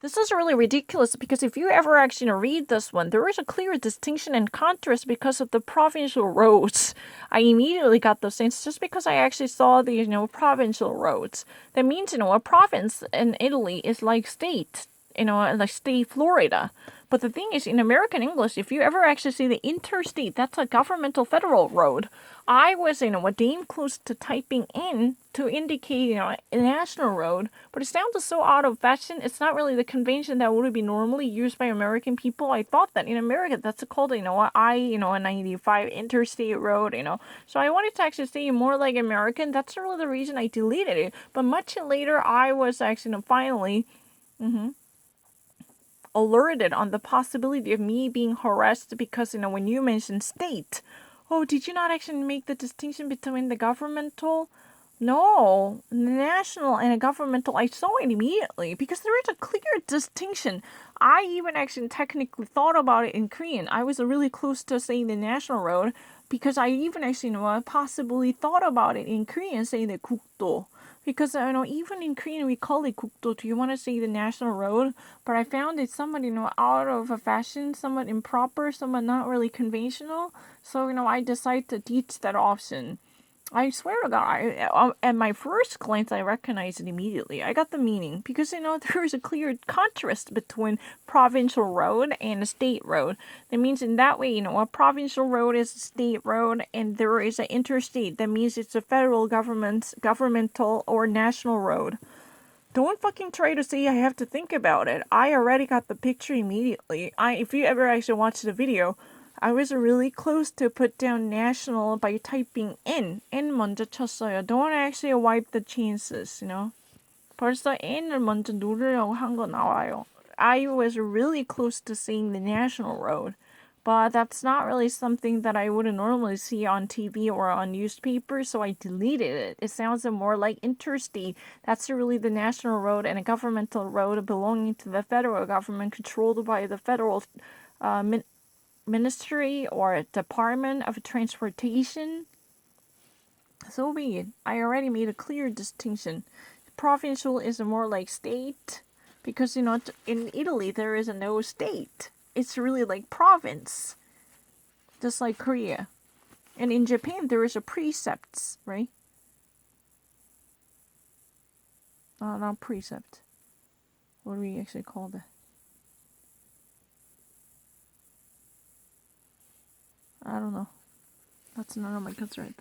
This is really ridiculous because if you ever actually read this one, there is a clear distinction and contrast because of the provincial roads. I immediately got those things just because I actually saw the, provincial roads. That means, a province in Italy is like state, like state Florida. But the thing is, in American English, if you ever actually see the interstate, that's a governmental federal road. I was, damn close to typing in to indicate, a national road, but it sounds so out of fashion. It's not really the convention that would be normally used by American people. I thought that in America, that's called, a 95 interstate road, So I wanted to actually say more like American. That's really the reason I deleted it. But much later, I was actually, finally, alerted on the possibility of me being harassed because, when you mentioned state, oh, did you not actually make the distinction between the governmental? No, national and governmental, I saw it immediately because there is a clear distinction. I even actually technically thought about it in Korean. I was really close to saying the national road because I even actually possibly thought about it in Korean, saying the 국도. Because even in Korean we call it 국도. Do you want to say the national road? But I found it somewhat out of a fashion, somewhat improper, somewhat not really conventional. So I decided to teach that option. I swear to God, at my first glance, I recognized it immediately. I got the meaning because there is a clear contrast between provincial road and a state road. That means in that way, a provincial road is a state road, and there is an interstate. That means it's a federal governmental or national road. Don't fucking try to say I have to think about it. I already got the picture immediately. If you ever actually watch the video, I was really close to put down national by typing N 먼저 쳤어요. Don't actually wipe the chances, 벌써 N을 먼저 누르려고 한 거 나와요. I was really close to seeing the national road, but that's not really something that I would normally see on TV or on newspapers, so I deleted it. It sounds more like interstate. That's really the national road and a governmental road belonging to the federal government, controlled by the federal Ministry or Department of Transportation. So be it. I already made a clear distinction. Provincial is more like state because in Italy there is no state. It's really like province, just like Korea. And in Japan there is a precepts, right? Not precept. What do we actually call that? I don't know. That's none of my concern.